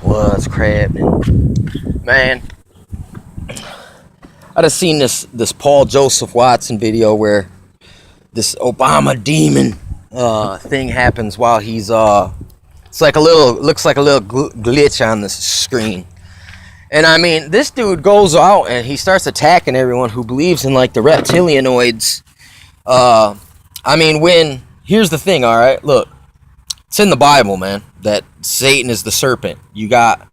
What's crapin'? Man, I just seen this Paul Joseph Watson video where this Obama demon thing happens while he's it's like looks like a little glitch on the screen. And I mean, this dude goes out and he starts attacking everyone who believes in like the reptilianoids. I mean, here's the thing, all right? Look, it's in the Bible, man, that Satan is the serpent. You got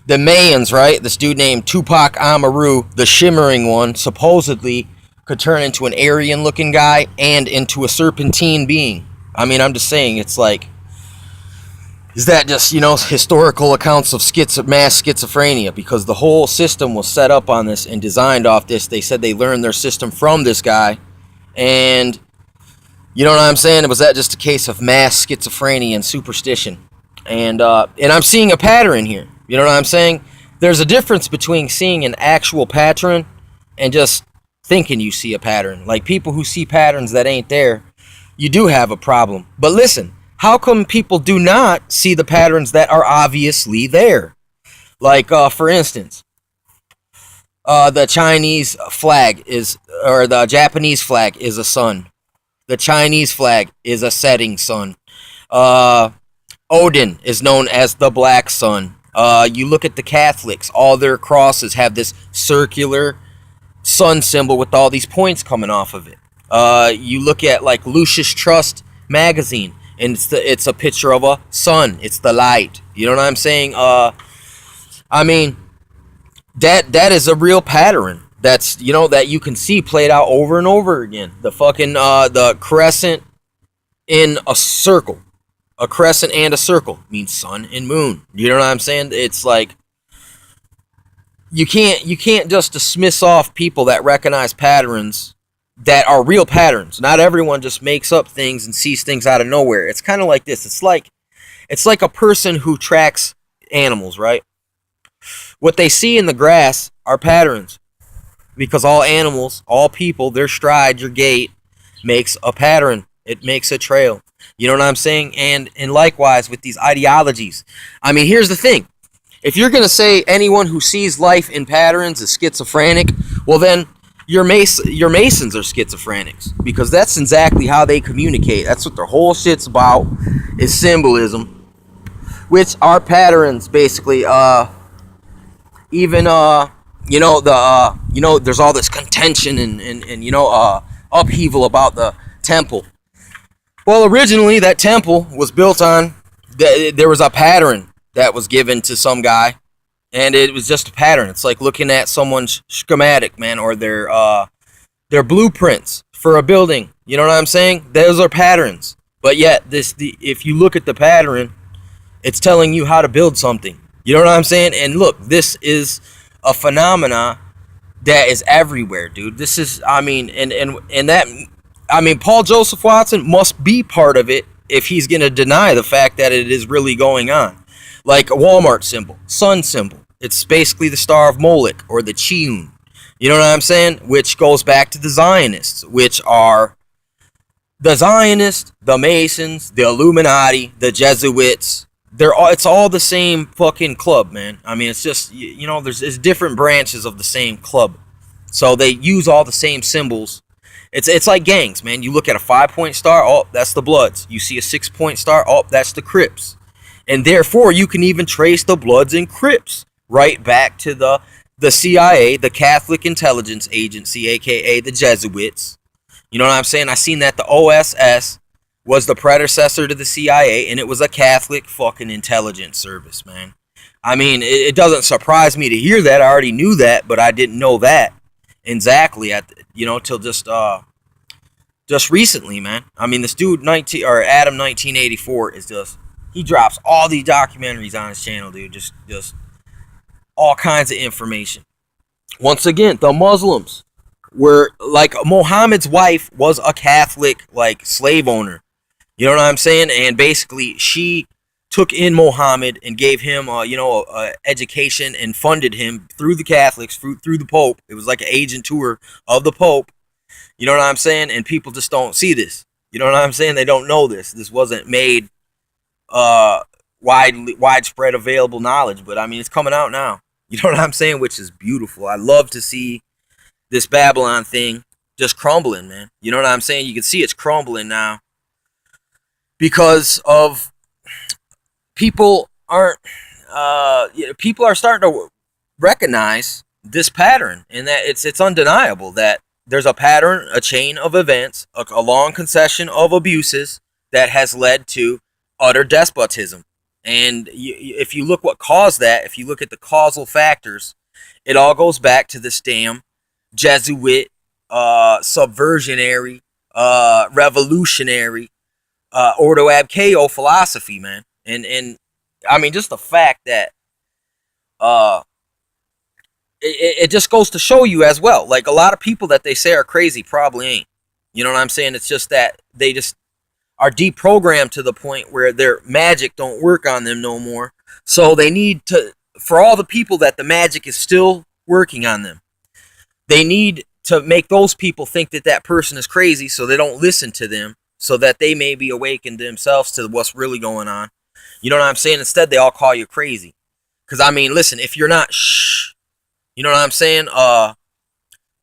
the Mayans, right? This dude named Tupac Amaru, the shimmering one, supposedly could turn into an Aryan-looking guy and into a serpentine being. I mean, I'm just saying, it's like, is that just, historical accounts of mass schizophrenia? Because the whole system was set up on this and designed off this. They said they learned their system from this guy. And, you know what I'm saying? Was that just a case of mass schizophrenia and superstition? And I'm seeing a pattern here. You know what I'm saying? There's a difference between seeing an actual pattern and just thinking you see a pattern. Like people who see patterns that ain't there, you do have a problem. But listen, how come people do not see the patterns that are obviously there? Like, for instance, the Chinese flag or the Japanese flag is a sun. The Chinese flag is a setting sun. Odin is known as the Black Sun. You look at the Catholics, all their crosses have this circular sun symbol with all these points coming off of it. You look at like Lucius Trust magazine, and it's a picture of a sun. It's the light. You know what I'm saying? I mean, that is a real pattern. That's, that you can see played out over and over again. The fucking the crescent in a circle. A crescent and a circle means sun and moon. You know what I'm saying? It's like you can't just dismiss off people that recognize patterns that are real patterns. Not everyone just makes up things and sees things out of nowhere. It's kind of like this. It's like a person who tracks animals, right? What they see in the grass are patterns. Because all animals, all people, their stride, your gait makes a pattern. It makes a trail. You know what I'm saying? And likewise with these ideologies. I mean, here's the thing. If you're going to say anyone who sees life in patterns is schizophrenic, well then your Masons are schizophrenics. Because that's exactly how they communicate. That's what their whole shit's about, is symbolism. Which are patterns, basically. Even, there's all this contention and upheaval about the temple. Well, originally that temple was built on, there was a pattern that was given to some guy, and it was just a pattern. It's like looking at someone's schematic, man, or their blueprints for a building. You know what I'm saying? Those are patterns. But yet, if you look at the pattern, it's telling you how to build something. You know what I'm saying? And look, this is a phenomena that is everywhere, dude. This is, I mean, and that, I mean, Paul Joseph Watson must be part of it if he's going to deny the fact that it is really going on. Like a Walmart symbol, sun symbol. It's basically the Star of Moloch or the Chiun. You know what I'm saying? Which goes back to the Zionists, which are the Zionists, the Masons, the Illuminati, the Jesuits. It's all the same fucking club, man. I mean, it's just, there's different branches of the same club. So they use all the same symbols. It's like gangs, man. You look at a 5-point star, oh, that's the Bloods. You see a 6-point star, oh, that's the Crips. And therefore, you can even trace the Bloods and Crips right back to the CIA, the Catholic Intelligence Agency, a.k.a. the Jesuits. You know what I'm saying? I seen that the OSS was the predecessor to the CIA, and it was a Catholic fucking intelligence service, man. I mean, it doesn't surprise me to hear that. I already knew that, but I didn't know that exactly till just recently, man. I mean, this dude Adam 1984 is just, he drops all these documentaries on his channel, dude. Just all kinds of information. Once again, the Muslims were like, Muhammad's wife was a Catholic like slave owner. You know what I'm saying? And basically, she took in Muhammad and gave him, education and funded him through the Catholics, through the Pope. It was like an agent tour of the Pope. You know what I'm saying? And people just don't see this. You know what I'm saying? They don't know this. This wasn't made widespread available knowledge, but I mean, it's coming out now. You know what I'm saying? Which is beautiful. I love to see this Babylon thing just crumbling, man. You know what I'm saying? You can see it's crumbling now because of people aren't. People are starting to recognize this pattern, and that it's undeniable that there's a pattern, a chain of events, a long concession of abuses that has led to utter despotism. And if you look what caused that, if you look at the causal factors, it all goes back to this damn Jesuit, subversionary, revolutionary, Ordo ab Chao philosophy, man. And I mean, just the fact that uh, it just goes to show you as well. Like, a lot of people that they say are crazy probably ain't. You know what I'm saying? It's just that they just are deprogrammed to the point where their magic don't work on them no more. So they need to, for all the people that the magic is still working on them, they need to make those people think that that person is crazy, so they don't listen to them, so that they may be awakened themselves to what's really going on. You know what I'm saying? Instead, they all call you crazy. Because, I mean, listen, if you're not shh, you know what I'm saying?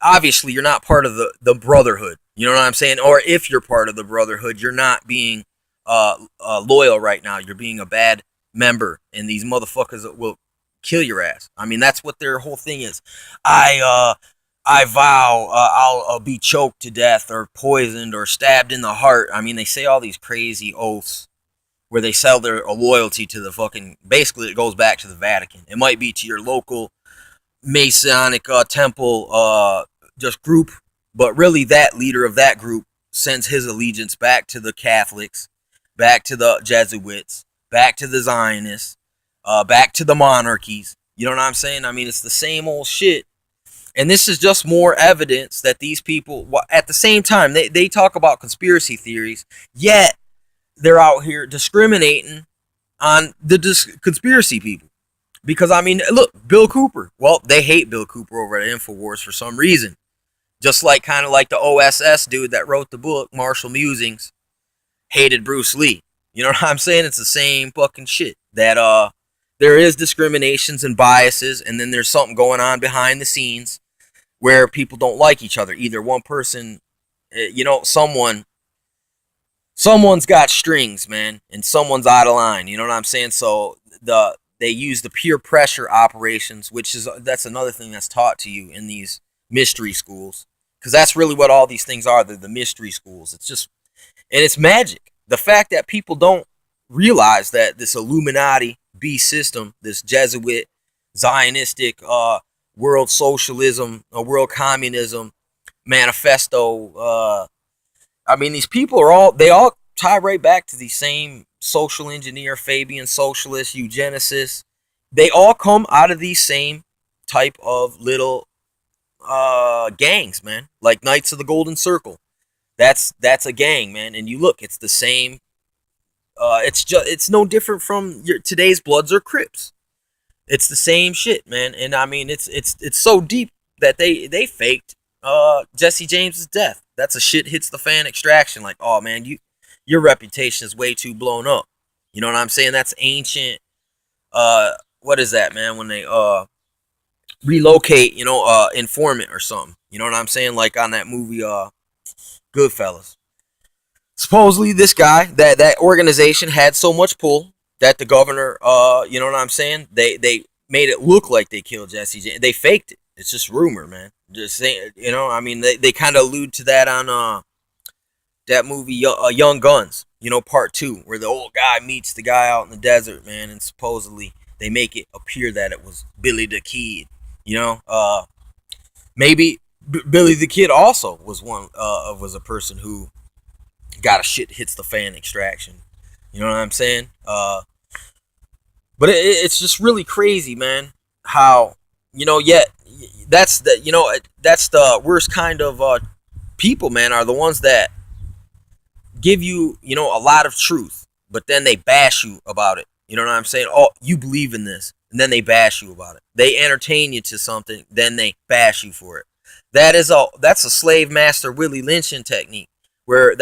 Obviously, you're not part of the brotherhood. You know what I'm saying? Or if you're part of the brotherhood, you're not being loyal right now. You're being a bad member, and these motherfuckers will kill your ass. I mean, that's what their whole thing is. I vow I'll be choked to death or poisoned or stabbed in the heart. I mean, they say all these crazy oaths where they sell their loyalty to the fucking, basically it goes back to the Vatican. It might be to your local Masonic temple just group, but really that leader of that group sends his allegiance back to the Catholics, back to the Jesuits, back to the Zionists, back to the monarchies. You know what I'm saying? I mean, it's the same old shit. And this is just more evidence that these people, at the same time, they talk about conspiracy theories, yet they're out here discriminating on the conspiracy people. Because, I mean, look, Bill Cooper. Well, they hate Bill Cooper over at InfoWars for some reason. Just like, kind of like the OSS dude that wrote the book, Martial Musings, hated Bruce Lee. You know what I'm saying? It's the same fucking shit. That there is discriminations and biases, and then there's something going on behind the scenes where people don't like each other. Either one person, someone's got strings, man, and someone's out of line. You know what I'm saying? So they use the peer pressure operations, that's another thing that's taught to you in these mystery schools, because that's really what all these things are. They're the mystery schools. It's just, and it's magic. The fact that people don't realize that this Illuminati beast system, this Jesuit, Zionistic, world socialism, world communism manifesto. I mean, these people they all tie right back to the same social engineer, Fabian socialist, eugenicists. They all come out of these same type of little gangs, man. Like Knights of the Golden Circle. That's a gang, man. And you look, it's the same. It's no different from today's Bloods or Crips. It's the same shit, man. And I mean, it's so deep that they faked Jesse James's death. That's a shit hits the fan extraction. Like, oh man, your reputation is way too blown up. You know what I'm saying? That's ancient. What is that, man? When they relocate, informant or something. You know what I'm saying? Like on that movie, Goodfellas. Supposedly, this guy, that organization had so much pull that the governor, you know what I'm saying? They made it look like they killed Jesse James. They faked it. It's just rumor, man. Just saying, I mean, they kind of allude to that on that movie, Young Guns, part 2, where the old guy meets the guy out in the desert, man, and supposedly they make it appear that it was Billy the Kid. Maybe Billy the Kid also was was a person who got a shit hits the fan extraction. You know what I'm saying? But it's just really crazy, man. How yet that's the worst kind of people, man. Are the ones that give you a lot of truth, but then they bash you about it. You know what I'm saying? Oh, you believe in this, and then they bash you about it. They entertain you to something, then they bash you for it. That's a slave master Willie Lynching technique, where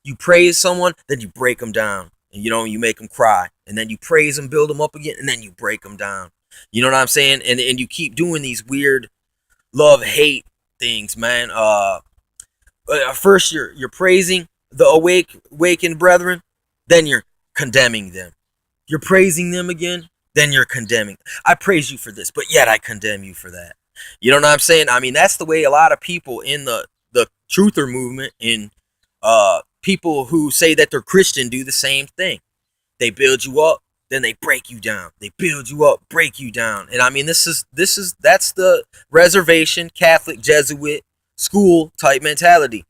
you praise someone, then you break them down. and you make them cry, and then you praise them, build them up again, and then you break them down. You know what I'm saying? And you keep doing these weird love hate things, man. First you're praising the awakened brethren, then you're condemning them. You're praising them again, then you're condemning. I praise you for this, but yet I condemn you for that. You know what I'm saying? I mean, that's the way a lot of people in the truther movement, in people who say that they're Christian, do the same thing. They build you up, then they break you down. They build you up, break you down. And I mean, that's the reservation Catholic Jesuit school type mentality.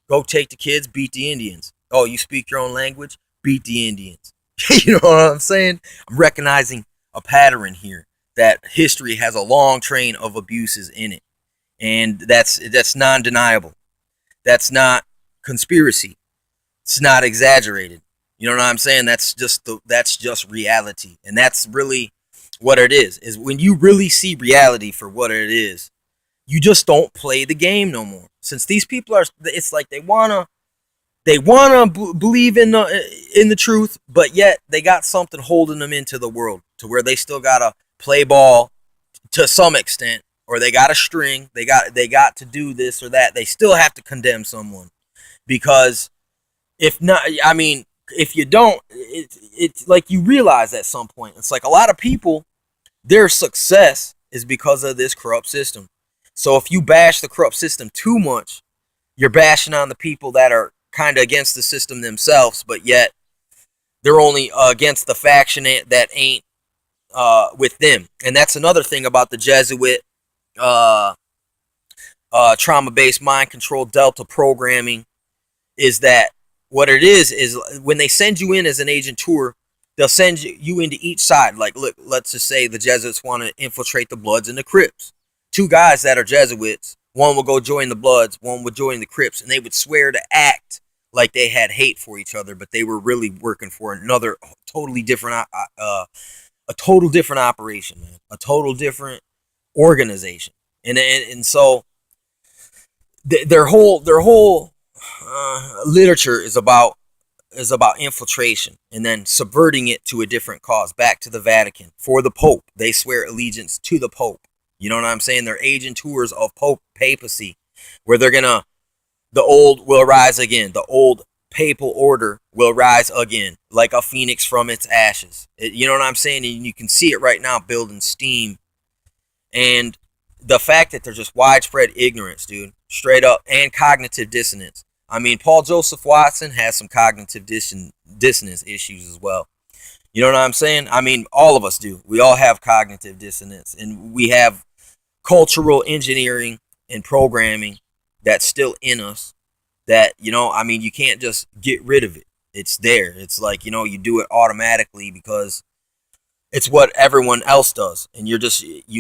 Go take the kids, beat the Indians. Oh, you speak your own language? Beat the Indians. You know what I'm saying? I'm recognizing a pattern here, that history has a long train of abuses in it. And that's non-deniable. That's not conspiracy. It's not exaggerated. You know what I'm saying? That's just reality. And that's really what it is when you really see reality for what it is, you just don't play the game no more. Since these people it's like they wanna believe in the truth, but yet they got something holding them into the world to where they still gotta play ball to some extent, or they got a string. They got to do this or that. They still have to condemn someone, because if not, I mean, if you don't, it's like you realize at some point, it's like a lot of people, their success is because of this corrupt system. So if you bash the corrupt system too much, you're bashing on the people that are kind of against the system themselves, but yet they're only against the faction that ain't with them. And that's another thing about the Jesuit trauma-based mind control delta programming, is that what it is when they send you in as an agent tour, they'll send you into each side. Like, look, let's just say the Jesuits want to infiltrate the Bloods and the Crips. Two guys that are Jesuits, one will go join the Bloods, one would join the Crips, and they would swear to act like they had hate for each other, but they were really working for another totally different, a total different operation, man, a total different organization, and so their whole literature is about infiltration and then subverting it to a different cause, back to the Vatican for the Pope. They swear allegiance to the Pope. You know what I'm saying? They're agent tours of papacy, where the old will rise again. The old papal order will rise again, like a phoenix from its ashes. You know what I'm saying? And you can see it right now building steam. And the fact that there's just widespread ignorance, dude, straight up, and cognitive dissonance. I mean, Paul Joseph Watson has some cognitive dissonance issues as well. You know what I'm saying? I mean, all of us do. We all have cognitive dissonance, and we have cultural engineering and programming that's still in us that, I mean, you can't just get rid of it. It's there. It's like, you do it automatically because it's what everyone else does. And you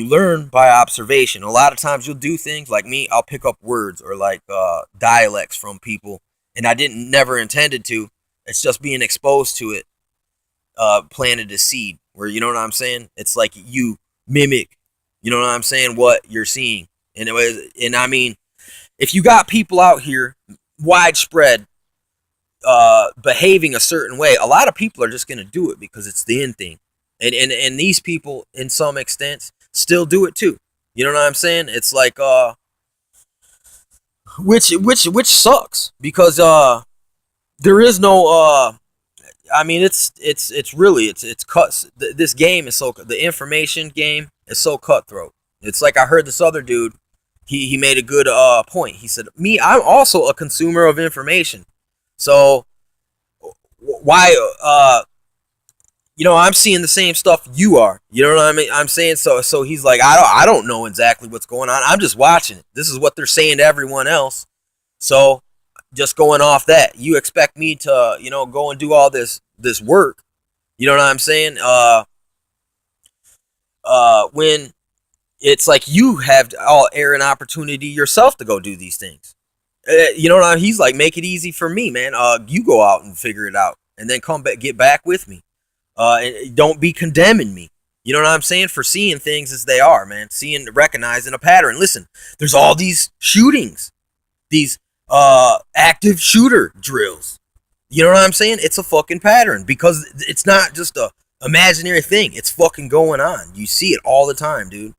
learn by observation. A lot of times you'll do things like me. I'll pick up words or like dialects from people, and I never intended to. It's just being exposed to it planted a seed where, you know what I'm saying? It's like you mimic, you know what I'm saying, what you're seeing. And I mean, if you got people out here widespread behaving a certain way, a lot of people are just going to do it because it's the in thing. And these people, in some extent, still do it too. You know what I'm saying? It's like which sucks, because there is no I mean, it's cuts. This game is the information game is so cutthroat. It's like, I heard this other dude, he made a good point. He said, I'm also a consumer of information. So why I'm seeing the same stuff you are. You know what I mean? I'm saying, so he's like, I don't know exactly what's going on. I'm just watching it. This is what they're saying to everyone else. So just going off that, you expect me to, go and do all this work. You know what I'm saying? When it's like you have all air and opportunity yourself to go do these things. You know what I mean? He's like, make it easy for me, man. You go out and figure it out, and then come back, get back with me. And don't be condemning me. You know what I'm saying? For seeing things as they are, man. Recognizing a pattern. Listen, there's all these shootings, these active shooter drills. You know what I'm saying? It's a fucking pattern because it's not just a imaginary thing. It's fucking going on. You see it all the time, dude.